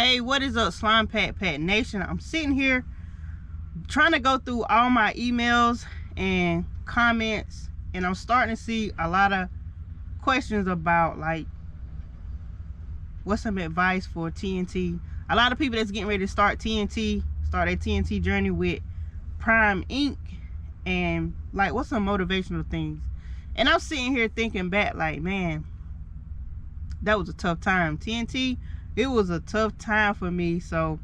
Hey, what is up, Slime Pat Nation? I'm sitting here trying to go through all my emails and comments, and I'm starting to see a lot of questions about, like, what's some advice for TNT. A lot of people that's getting ready to start their TNT journey with Prime Inc. and, like, what's some motivational things. And I'm sitting here thinking back, like, man, that was a tough time. TNT, it was a tough time for me. So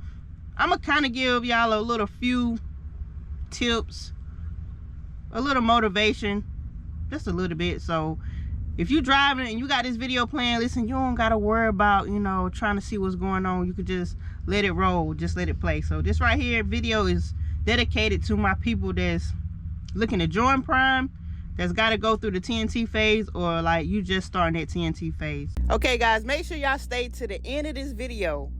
I'm gonna kind of give y'all a few tips, a little motivation, just a little bit. So if you're driving and you got this video playing, listen, you don't gotta worry about, you know, trying to see what's going on. You could just let it roll, just let it play. So this right here video is dedicated to my people that's looking to join Prime, that's got to go through the TNT phase, or like you just starting that TNT phase. Okay guys, make sure y'all stay to the end of this video.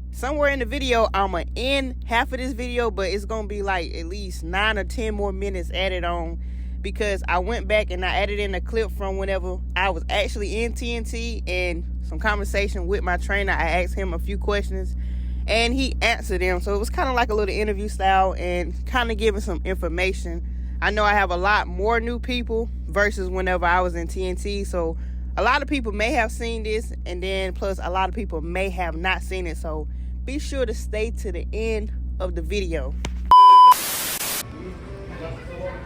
Somewhere in the video I'm gonna end half of this video, but it's gonna be like at least 9 or 10 more minutes added on, because I went back and I added in a clip from whenever I was actually in TNT and some conversation with my trainer. I asked him a few questions and he answered them, so it was kind of like a little interview style and kind of giving some information. I know I have a lot more new people versus whenever I was in TNT, so a lot of people may have seen this, and then plus a lot of people may have not seen it, so be sure to stay to the end of the video.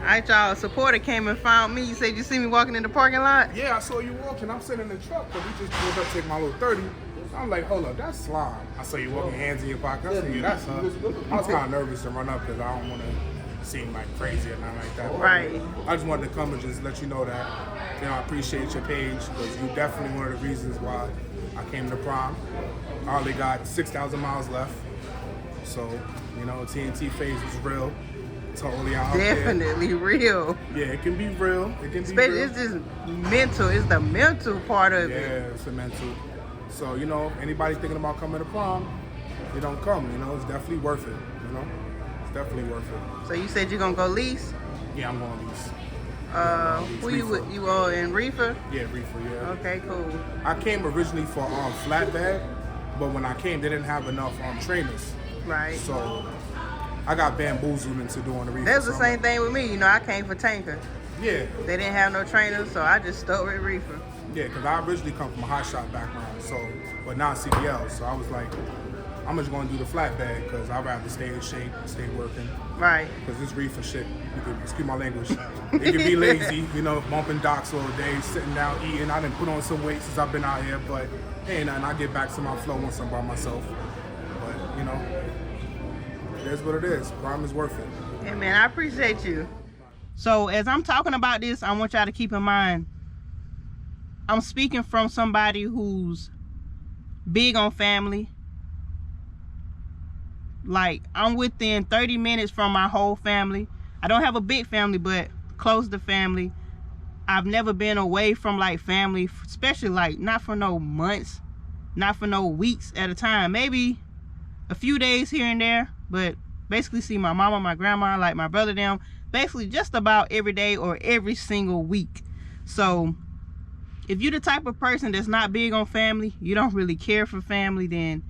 Alright y'all, a supporter came and found me. You said you see me walking in the parking lot? Yeah, I saw you walking. I'm sitting in the truck, but we just pulled up to take my little 30. I'm like, hold up, that's Slime. I saw you walking, hands in your pocket. I said, yeah, that's her. I was kind of nervous to run up because I don't want to seem like crazy or nothing like that. Right. I just wanted to come and just let you know that, you know, I appreciate your page, because you're definitely one of the reasons why I came to Prime. I only got 6,000 miles left. So, you know, TNT phase was real. Totally out there. Definitely real. Yeah, it can be real. It can be especially real. It's just mental. It's the mental part of it. Yeah, it's the mental. So, you know, anybody thinking about coming to Prime, you don't come, you know, it's definitely worth it, you know? It's definitely worth it. So you said you're gonna go lease? Yeah, I'm going lease. Who you with? You all in Reefer? Yeah, Reefer, yeah. Okay, cool. I came originally for flatbed, but when I came, they didn't have enough trainers. Right. So I got bamboozled into doing the Reefer. That's the same thing with me. You know, I came for tanker. Yeah. They didn't have no trainers, so I just stuck with Reefer. Yeah, because I originally come from a hot shot background, so, but not CDL. So I was like, I'm just going to do the flatbed because I'd rather stay in shape, stay working. Right. Because this Reefer shit, you could, excuse my language, it can be lazy, you know, bumping docks all day, sitting down, eating. I done put on some weight since I've been out here, but ain't nothing. I get back to my flow once I'm by myself. But, you know, it is what it is. Prime is worth it. Yeah, man, I appreciate you. So as I'm talking about this, I want y'all to keep in mind, I'm speaking from somebody who's big on family. Like, I'm within 30 minutes from my whole family. I don't have a big family, but close to family. I've never been away from, like, family, especially, like, not for no months, not for no weeks at a time. Maybe a few days here and there, but basically see my mama, my grandma, like my brother, them, basically just about every day or every single week. So if you're the type of person that's not big on family, you don't really care for family, then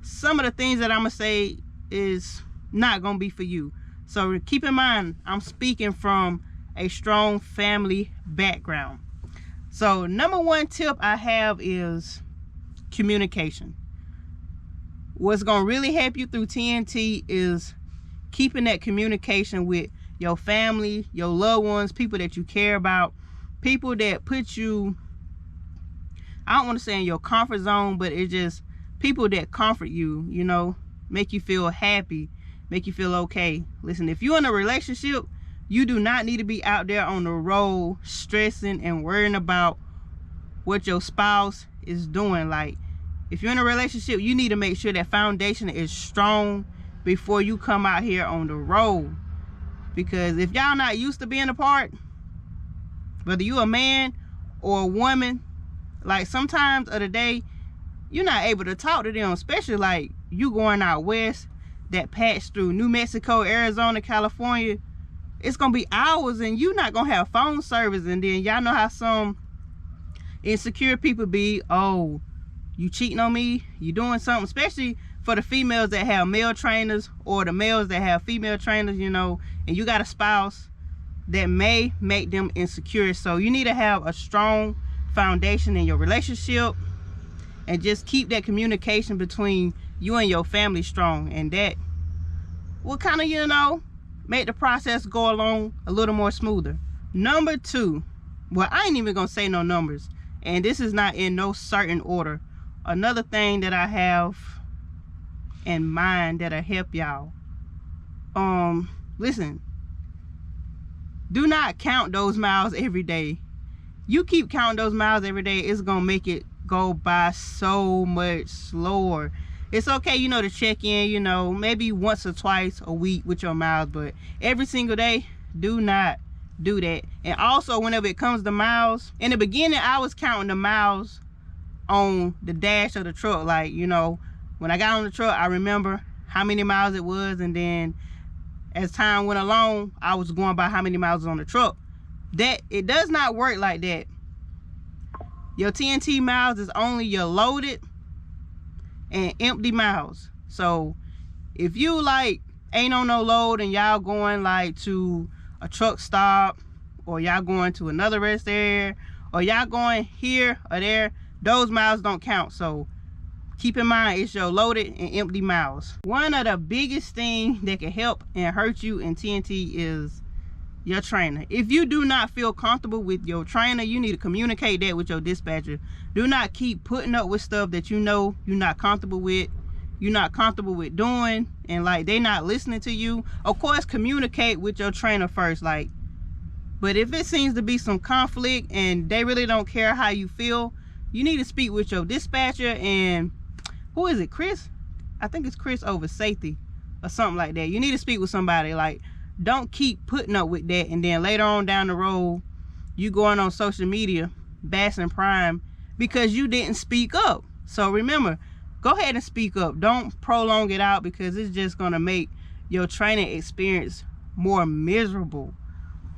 some of the things that I'm gonna say is not gonna be for you. So keep in mind, I'm speaking from a strong family background. So number one tip I have is communication. What's gonna really help you through TNT is keeping that communication with your family, your loved ones, people that you care about, people that put you, I don't want to say in your comfort zone, but it's just people that comfort you, you know, make you feel happy, make you feel okay. Listen, if you're in a relationship, you do not need to be out there on the road stressing and worrying about what your spouse is doing. Like, if you're in a relationship, you need to make sure that foundation is strong before you come out here on the road. Because if y'all not used to being apart, whether you a man or a woman, like sometimes of the day, you're not able to talk to them, especially like you going out west, that patch through New Mexico, Arizona, California. It's gonna be hours and you're not gonna have phone service. And then y'all know how some insecure people be, oh, you cheating on me, you doing something, especially for the females that have male trainers or the males that have female trainers, you know, and you got a spouse that may make them insecure. So you need to have a strong foundation in your relationship and just keep that communication between you and your family strong, and that will kind of, you know, make the process go along a little more smoother. Number 2, well, I ain't even gonna say no numbers, and this is not in no certain order. Another thing that I have in mind that'll help y'all, listen, do not count those miles every day. You keep counting those miles every day, it's gonna make it go by so much slower. It's okay, you know, to check in, you know, maybe once or twice a week with your miles, but every single day, do not do that. And also, whenever it comes to miles, in the beginning I was counting the miles on the dash of the truck. Like, you know, when I got on the truck, I remember how many miles it was, and then as time went along, I was going by how many miles was on the truck. That it does not work like that. Your TNT miles is only your loaded and empty miles. So if you like ain't on no load and y'all going like to a truck stop, or y'all going to another rest area, or y'all going here or there, those miles don't count. So keep in mind, it's your loaded and empty miles. One of the biggest things that can help and hurt you in TNT is your trainer. If you do not feel comfortable with your trainer, you need to communicate that with your dispatcher. Do not keep putting up with stuff that you know you're not comfortable with, doing, and like they not listening to you. Of course, communicate with your trainer first, like, but if it seems to be some conflict and they really don't care how you feel, you need to speak with your dispatcher. And who is it, Chris? I think it's Chris over safety or something like that. You need to speak with somebody. Like, don't keep putting up with that, and then later on down the road you going on social media bashing Prime because you didn't speak up. So remember, go ahead and speak up. Don't prolong it out, because it's just gonna make your training experience more miserable.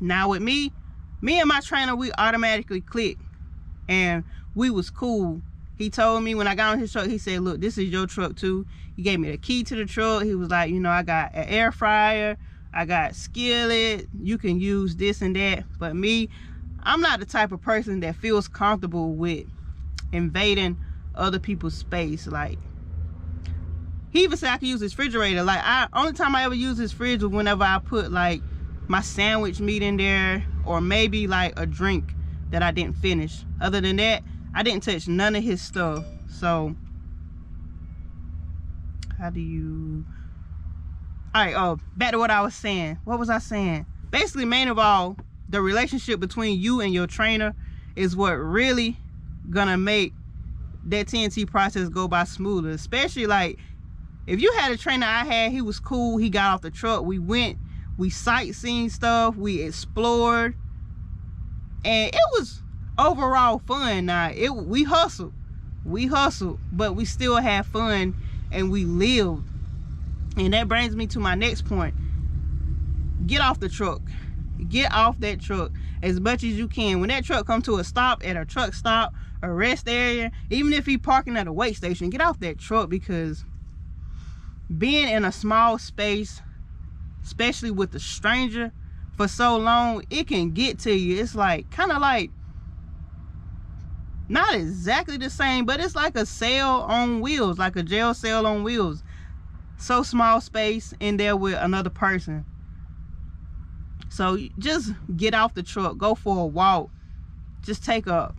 Now with me and my trainer, we automatically clicked and we was cool. He told me when I got on his truck, he said, look, this is your truck too. He gave me the key to the truck. He was like, you know, I got an air fryer, I got skillet, you can use this and that. But me, I'm not the type of person that feels comfortable with invading other people's space. Like, he even said I could use his refrigerator. Like, only time I ever use his fridge was whenever I put like my sandwich meat in there, or maybe like a drink that I didn't finish. Other than that, I didn't touch none of his stuff. So how do you, all right, back to what I was saying. What was I saying? Basically, main of all, the relationship between you and your trainer is what really gonna make that TNT process go by smoother. Especially like if you had a trainer I had, he was cool, he got off the truck, we went, we sightseeing stuff, we explored, and it was overall fun. Now we hustled, but we still had fun and we lived. And that brings me to my next point. Get off the truck. Get off that truck as much as you can. When that truck comes to a stop, at a truck stop, a rest area, even if he parking at a weight station, get off that truck, because being in a small space, especially with a stranger for so long, it can get to you. It's like kind of like not exactly the same, but it's like a cell on wheels, like a jail cell on wheels. So small space in there with another person. So just get off the truck, go for a walk, just take a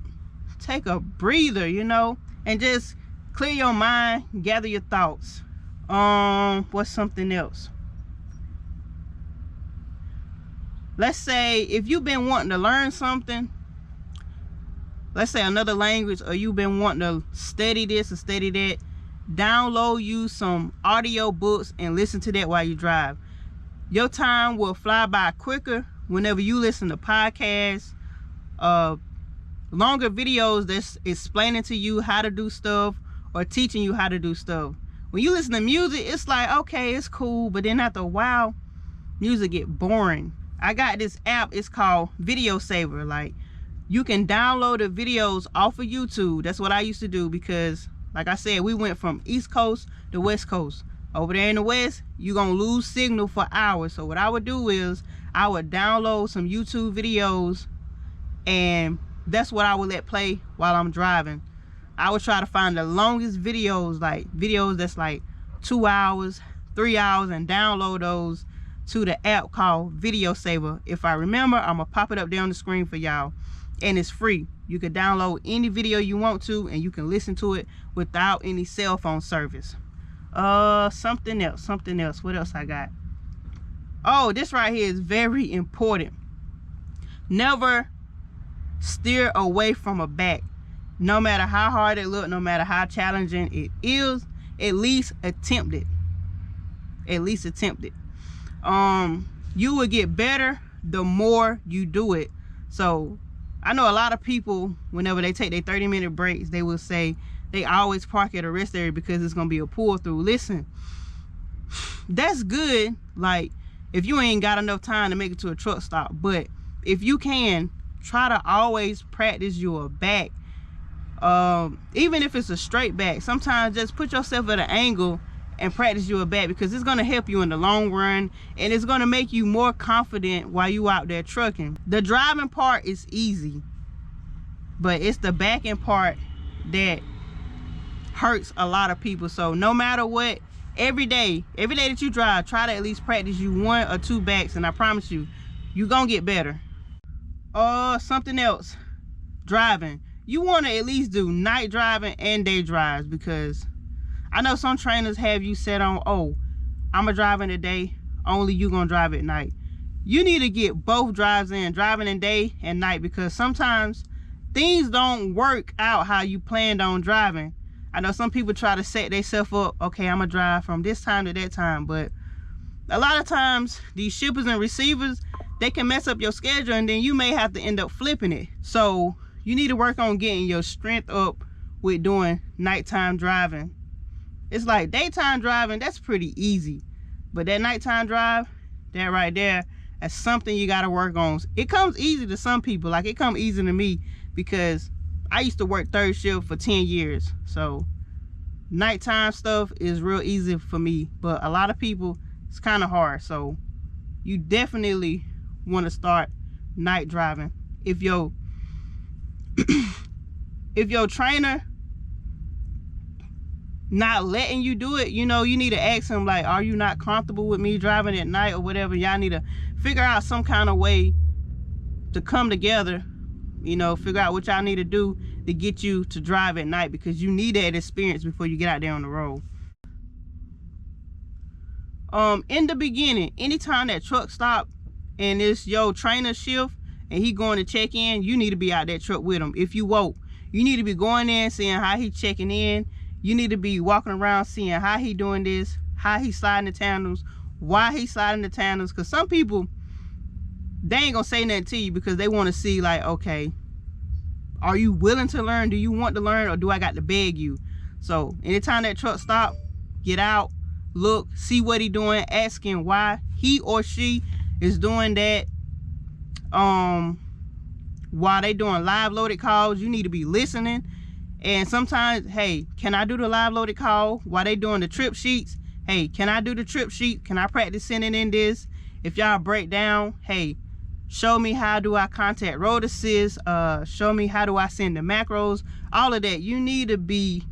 breather, you know, and just clear your mind, gather your thoughts. What's something else? Let's say if you've been wanting to learn something, let's say another language, or you've been wanting to study this or study that, download you some audio books and listen to that while you drive. Your time will fly by quicker whenever you listen to podcasts, longer videos that's explaining to you how to do stuff or teaching you how to do stuff. When you listen to music, it's like, okay, it's cool, but then after a while, music get boring. I got this app, it's called Video Saver. Like, you can download the videos off of YouTube. That's what I used to do, because Like I said, we went from East Coast to West Coast. Over there in the West, you're gonna lose signal for hours. So what I would do is I would download some YouTube videos, and that's what I would let play while I'm driving. I would try to find the longest videos, like videos that's like 2 hours, 3 hours, and download those to the app called Video Saver. If I remember, I'm gonna pop it up there on the screen for y'all, and it's free. You can download any video you want to, and you can listen to it without any cell phone service. Something else. What else I got? Oh, this right here is very important. Never steer away from a back. No matter how hard it looks, no matter how challenging it is, at least attempt it. At least attempt it. You will get better the more you do it. So I know a lot of people, whenever they take their 30-minute breaks, they will say they always park at a rest area because it's gonna be a pull through. Listen, that's good, like if you ain't got enough time to make it to a truck stop, but if you can, try to always practice your back. Even if it's a straight back, sometimes just put yourself at an angle and practice your back, because it's going to help you in the long run, and it's going to make you more confident while you out there trucking. The driving part is easy, but it's the backing part that hurts a lot of people. So no matter what, every day that you drive, try to at least practice you 1 or 2 backs, and I promise you, you're gonna get better. Something else, driving. You want to at least do night driving and day drives, because I know some trainers have you set on, oh, I'm gonna drive in the day, only you gonna drive at night. You need to get both drives in, driving in day and night, because sometimes things don't work out how you planned on driving. I know some people try to set themselves up, okay, I'm gonna drive from this time to that time, but a lot of times these shippers and receivers, they can mess up your schedule, and then you may have to end up flipping it. So you need to work on getting your strength up with doing nighttime driving. It's like daytime driving, that's pretty easy, but that nighttime drive, that right there, that's something you got to work on. It comes easy to some people, like it comes easy to me, because I used to work third shift for 10 years. So nighttime stuff is real easy for me, but a lot of people, it's kind of hard. So you definitely want to start night driving. If your trainer not letting you do it, you know, you need to ask him, like, are you not comfortable with me driving at night or whatever? Y'all need to figure out some kind of way to come together, you know, figure out what y'all need to do to get you to drive at night, because you need that experience before you get out there on the road. In the beginning, anytime that truck stop and it's your trainer shift and he going to check in, you need to be out that truck with him. If you won't, you need to be going in, seeing how he checking in. You need to be walking around, seeing how he doing this, how he sliding the tandem, why he sliding the tandems. Because some people, they ain't gonna say nothing to you because they want to see, like, okay, are you willing to learn? Do you want to learn, or do I got to beg you? So anytime that truck stop, get out, look, see what he doing, asking why he or she is doing that. While they doing live loaded calls, you need to be listening. And sometimes, hey, can I do the live loaded call while they doing the trip sheets? Hey, can I do the trip sheet? Can I practice sending in this? If y'all break down, hey, show me how do I contact road assist, show me how do I send the macros, all of that. You need to be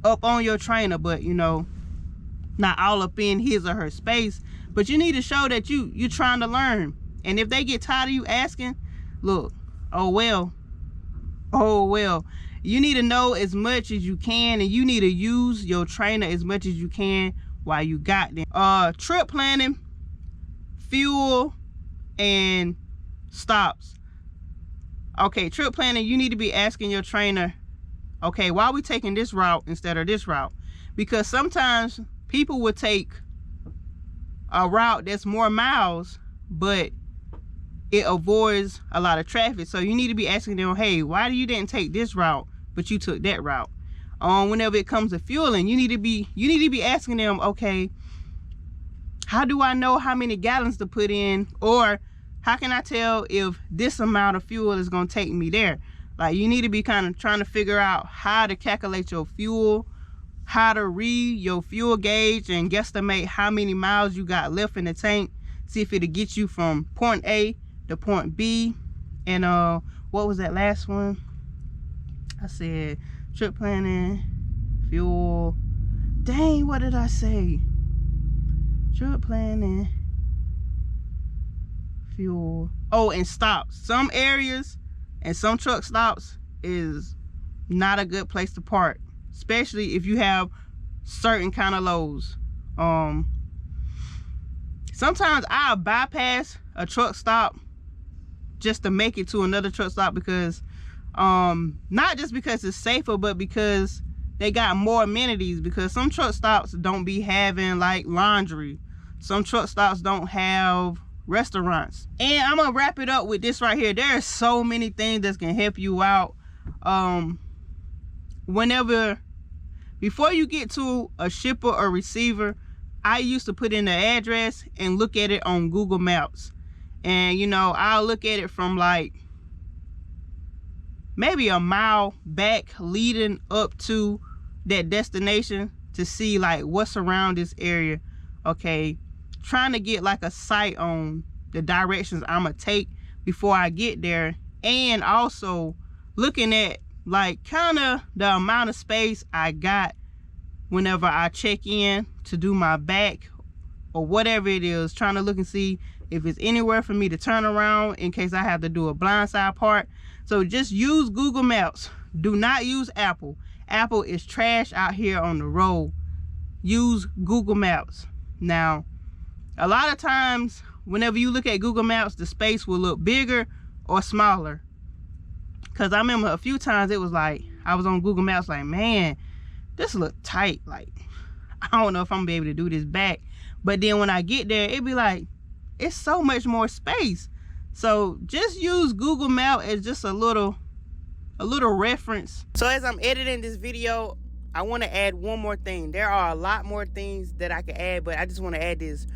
up on your trainer, but you know, not all up in his or her space, but you need to show that you're trying to learn. And if they get tired of you asking, look, oh well, you need to know as much as you can, and you need to use your trainer as much as you can while you got them. Trip planning, fuel, and stops. Okay, trip planning, you need to be asking your trainer, okay, why are we taking this route instead of this route? Because sometimes people will take a route that's more miles, but it avoids a lot of traffic. So you need to be asking them, hey, why do you didn't take this route but you took that route? Whenever it comes to fueling, you need to be asking them, okay, how do I know how many gallons to put in, or how can I tell if this amount of fuel is going to take me there? Like, you need to be kind of trying to figure out how to calculate your fuel how to read your fuel gauge and guesstimate how many miles you got left in the tank. See if it'll get you from point A to point B. And what was that last one? I said trip planning, fuel. Dang, what did I say? Trip planning, fuel. Oh, and stops. Some areas and some truck stops is not a good place to park, especially if you have certain kind of loads. Sometimes I'll bypass a truck stop just to make it to another truck stop, because not just because it's safer, but because they got more amenities. Because some truck stops don't be having like laundry, some truck stops don't have restaurants. And I'm gonna wrap it up with this right here. There are so many things that can help you out. Before you get to a shipper or receiver, I used to put in the address and look at it on Google Maps. And you know, I'll look at it from like maybe a mile back leading up to that destination to see like what's around this area. Okay, trying to get like a sight on the directions I'm gonna take before I get there, and also looking at like kind of the amount of space I got whenever I check in to do my back or whatever it is, trying to look and see if it's anywhere for me to turn around in case I have to do a blindside part. So just use Google Maps. Do not use Apple. Apple is trash out here on the road. Use Google Maps. Now, a lot of times whenever you look at Google Maps, the space will look bigger or smaller. Because I remember a few times it was like, I was on Google Maps like, man, this look tight. Like, I don't know if I'm gonna be able to do this back. But then when I get there, it be like, it's so much more space. So just use Google Maps as just a little reference. So as I'm editing this video, I want to add one more thing. There are a lot more things that I could add, but I just want to add this.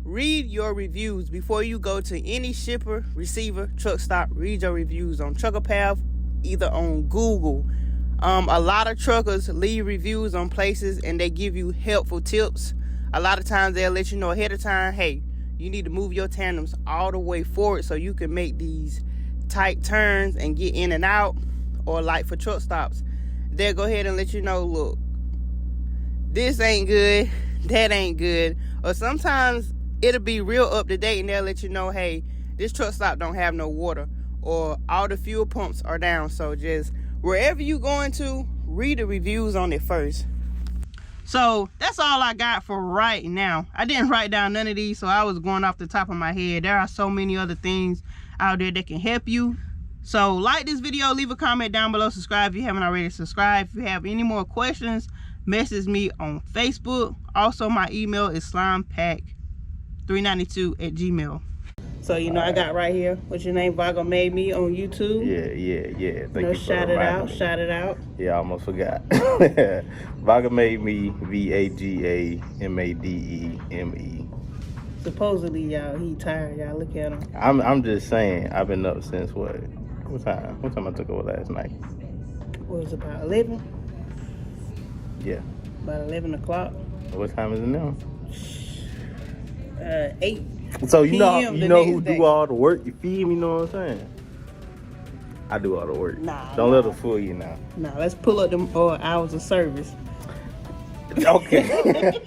Read your reviews before you go to any shipper, receiver, truck stop. Read your reviews on Trucker Path, either on Google. A lot of truckers leave reviews on places and they give you helpful tips. A lot of times they'll let you know ahead of time, hey, you need to move your tandems all the way forward so you can make these tight turns and get in and out. Or like for truck stops, they'll go ahead and let you know, look, this ain't good, that ain't good. Or sometimes it'll be real up to date and they'll let you know, hey, this truck stop don't have no water, or all the fuel pumps are down. So just wherever you going to, read the reviews on it first. So that's all I got for right now. I didn't write down none of these, so I was going off the top of my head. There are so many other things out there that can help you. So like this video, leave a comment down below, subscribe if you haven't already subscribed. If you have any more questions, message me on Facebook. Also, my email is slimepack392@gmail.com. So, you know, I got right here, what's your name? Vago Made Me on YouTube. Yeah. Thank you for shout it out, shout it out. Yeah, I almost forgot. Vago Made Me, VAGAMADEME. Supposedly, y'all, he tired. Y'all look at him. I'm just saying, I've been up since what time? What time I took over last night? What was it, about 11? Yeah. About 11 o'clock. What time is it now? 8. So you know who day. do all the work? You feel me? You know what I'm saying? I do all the work. Nah. Don't let her fool you now. Nah, let's pull up them hours of service. Okay.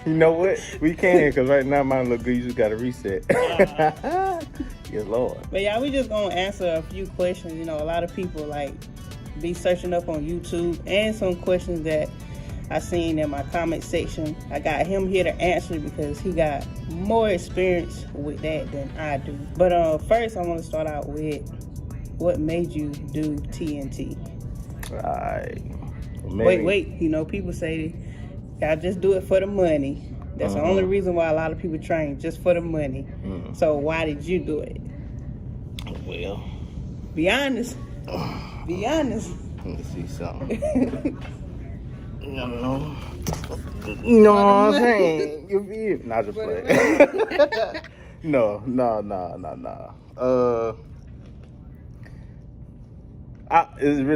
You know what? We can, because right now mine look good. You just got to reset. Yes, Lord. But yeah, we just going to answer a few questions. You know, a lot of people like be searching up on YouTube, and some questions that I seen in my comment section. I got him here to answer because he got more experience with that than I do. But first I want to start out with, what made you do TNT? Right. Wait. You know, people say, y'all just do it for the money. That's the only reason why a lot of people train, just for the money. So why did you do it? Well, be honest. Be honest. Let me see something. You know what I'm saying? You feel? Not just play. No.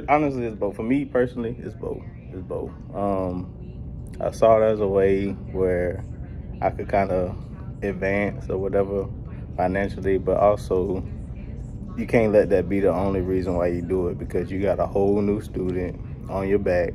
Honestly, it's both. For me personally, it's both. I saw it as a way where I could kind of advance or whatever financially, but also you can't let that be the only reason why you do it, because you got a whole new student on your back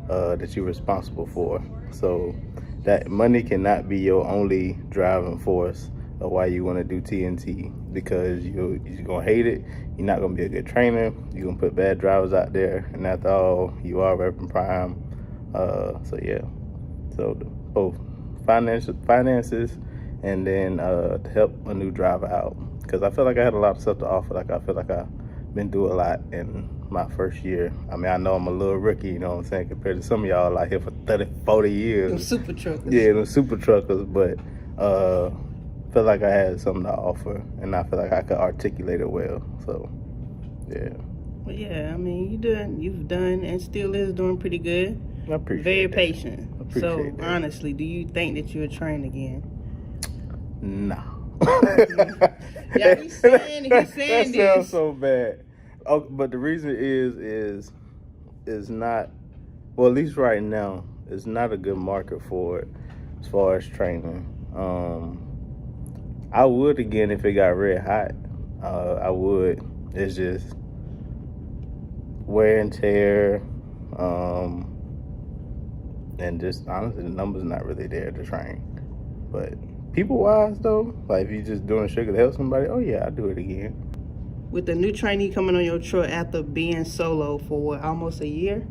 that you're responsible for. So that money cannot be your only driving force of why you want to do TNT, because you're going to hate it. You're not going to be a good trainer. You're going to put bad drivers out there. And after all, you are repping prime. So, yeah. So both finances and then to help a new driver out. Because I feel like I had a lot of stuff to offer. Like I feel like I've been doing a lot in my first year. I mean, I know I'm a little rookie, you know what I'm saying, compared to some of y'all out here for 30, 40 years. Them super truckers. Yeah, them super truckers. But feel like I had something to offer, and I feel like I could articulate it well. So, yeah. Well, yeah, I mean, you've done and still is doing pretty good. I appreciate Very that. patient. Appreciate that. Honestly, do you think that you'll train again? No. Yeah, he's saying that this. sounds so bad. Oh, but the reason is not, well, at least right now, it's not a good market for it as far as training. I would again if it got red hot. I would. It's just wear and tear, and just honestly, the numbers not really there to train. But people wise though, like if you just doing sugar to help somebody, oh yeah, I'll do it again. With the new trainee coming on your truck after being solo for what, almost a year?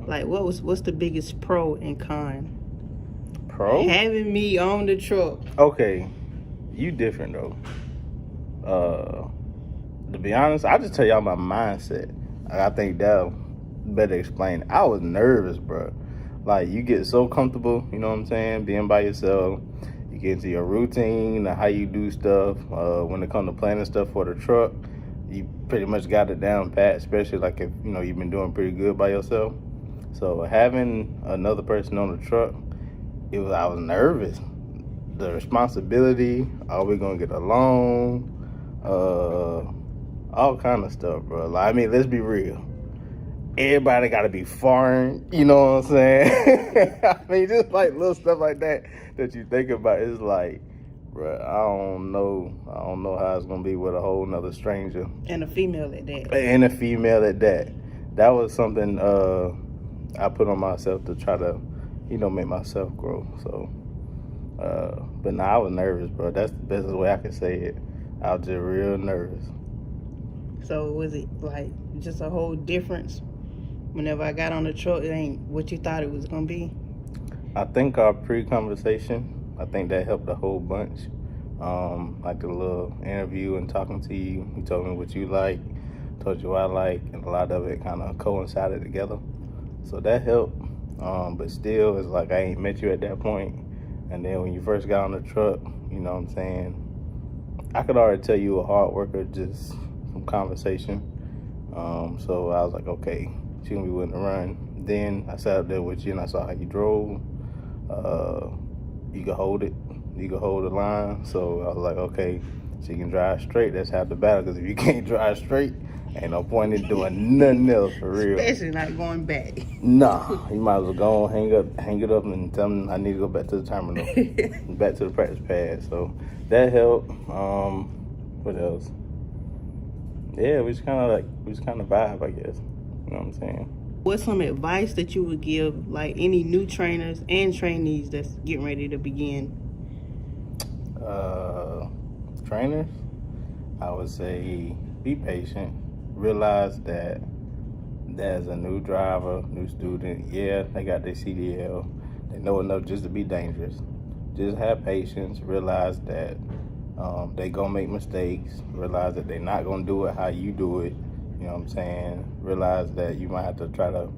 Like what's the biggest pro and con? Pro? Having me on the truck. Okay, you different though. To be honest, I just tell y'all my mindset. I think that'll better explain. I was nervous, bro. Like you get so comfortable, you know what I'm saying, being by yourself. You get into your routine, how you do stuff. When it comes to planning stuff for the truck, you pretty much got it down pat, especially like if you know you've been doing pretty good by yourself. So having another person on the truck, I was nervous. The responsibility, are we gonna get along? All kind of stuff, bro. Like, I mean, let's be real. Everybody gotta be foreign, you know what I'm saying? I mean, just like little stuff like that you think about. It's like, bro, I don't know how it's gonna be with a whole nother stranger. And a female at that. And a female at that. That was something I put on myself to try to, you know, make myself grow. So, but nah, I was nervous, bro. That's the best way I can say it. I was just real nervous. So was it like just a whole difference? Whenever I got on the truck, it ain't what you thought it was gonna be? I think our pre-conversation, I think that helped a whole bunch. Like the little interview and talking to you, you told me what you like, told you what I like, and a lot of it kind of coincided together. So that helped. But still, it's like I ain't met you at that point. And then when you first got on the truck, you know what I'm saying, I could already tell you a hard worker just from conversation. So I was like, okay, she gonna be willing to run. Then I sat up there with you and I saw how you drove. You could hold it. You could hold the line. So I was like, okay, she can drive straight. That's half the battle. Because if you can't drive straight, ain't no point in doing nothing else for real. Especially not going back. Nah, you might as well go on, hang it up, and tell them I need to go back to the terminal, back to the practice pad. So that helped. What else? Yeah, we just kind of vibe, I guess. You know what I'm saying? What's some advice that you would give, like any new trainers and trainees that's getting ready to begin? Trainers, I would say be patient. Realize that there's a new driver, new student. Yeah, they got their CDL. They know enough just to be dangerous. Just have patience. Realize that they gonna make mistakes. Realize that they're not gonna do it how you do it. You know what I'm saying? Realize that you might have to try to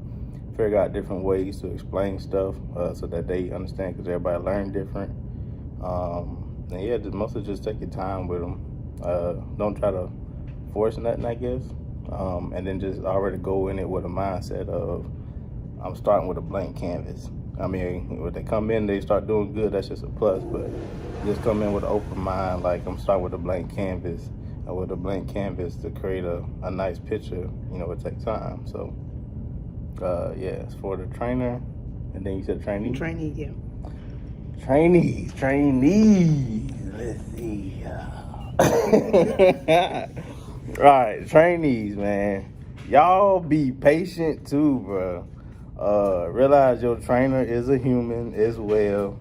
figure out different ways to explain stuff so that they understand, because everybody learn different. And yeah, mostly just take your time with them. Don't try to force nothing, I guess. And then just already go in it with a mindset of, I'm starting with a blank canvas. I mean, when they come in, they start doing good, that's just a plus, but just come in with an open mind, like I'm starting with a blank canvas. And with a blank canvas to create a nice picture, you know, it takes time. So, yes, for the trainer, And then you said trainee? Trainee, yeah. Trainees. Let's see. Right, trainees, man. Y'all be patient too, bro. Realize your trainer is a human as well.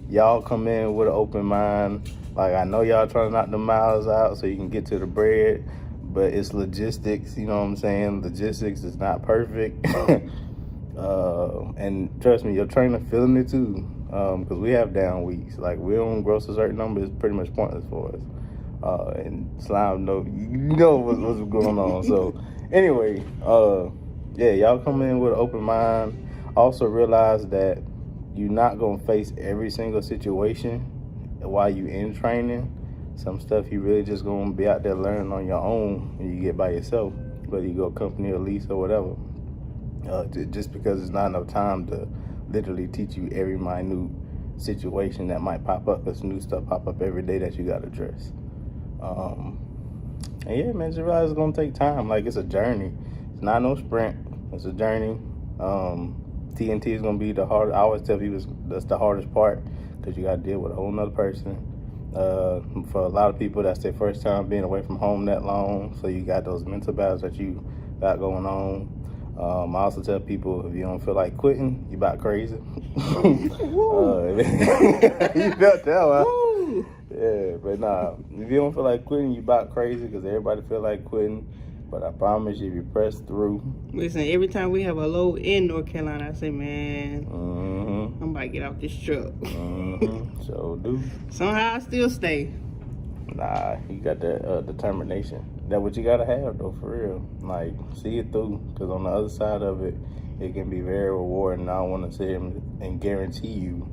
Y'all come in with an open mind. Like, I know y'all trying to knock the miles out so you can get to the bread, but it's logistics, you know what I'm saying? Logistics is not perfect. And trust me, your trainer feeling it too, because we have down weeks. Like, we don't gross a certain number, it's pretty much pointless for us. And Slime, you know what's going on. So anyway, yeah, y'all come in with an open mind. Also realize that you're not gonna face every single situation while you in training. Some stuff you really just gonna be out there learning on your own when you get by yourself, whether you go company or lease or whatever. Just because it's not enough time to literally teach you every minute situation that might pop up, because new stuff pop up every day that you gotta address. And yeah, man, just realize it's gonna take time. Like, it's a journey. It's not no sprint. It's a journey. TNT is gonna be the hard. I always tell people that's the hardest part, because you gotta deal with a whole nother person. For a lot of people, that's their first time being away from home that long. So you got those mental battles that you got going on. I also tell people, if you don't feel like quitting, you about crazy. You felt that, huh? Yeah, but nah, if you don't feel like quitting, you about crazy, because everybody feel like quitting. But I promise you, if you press through. Listen, every time we have a load in North Carolina, I say, man, I'm about to get off this truck. So do. Somehow I still stay. Nah, you got that determination. That's what you gotta have, though, for real. Like, see it through, because on the other side of it, it can be very rewarding. I don't want to say and guarantee you,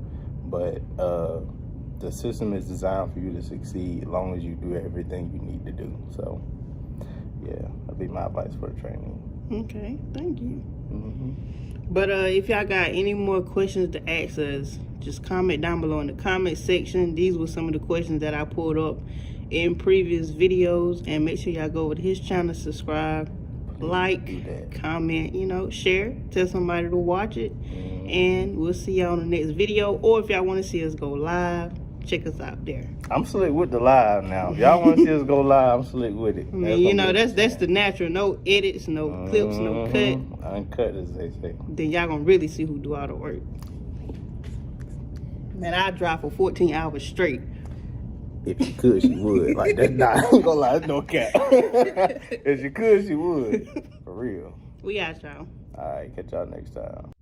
but the system is designed for you to succeed as long as you do everything you need to do. So, yeah, that'd be my advice for the training. Okay, thank you. But if y'all got any more questions to ask us, just comment down below in the comment section. These were some of the questions that I pulled up in previous videos, and make sure y'all go over to his channel, subscribe, like, comment, share, tell somebody to watch it, and we'll see y'all on the next video. Or if y'all want to see us go live, check us out there. I'm slick with the live now. If y'all want to see us go live, I'm slick with it. I mean, that's the natural. No edits, no clips, no cut. Uncut, as they say. Then y'all gonna really see who do all the work. Man, I drive for 14 hours straight. If she could, she would. Like, that's not, I ain't gonna lie, that's no cap. If she could, she would. For real. We out, y'all. All right, catch y'all next time.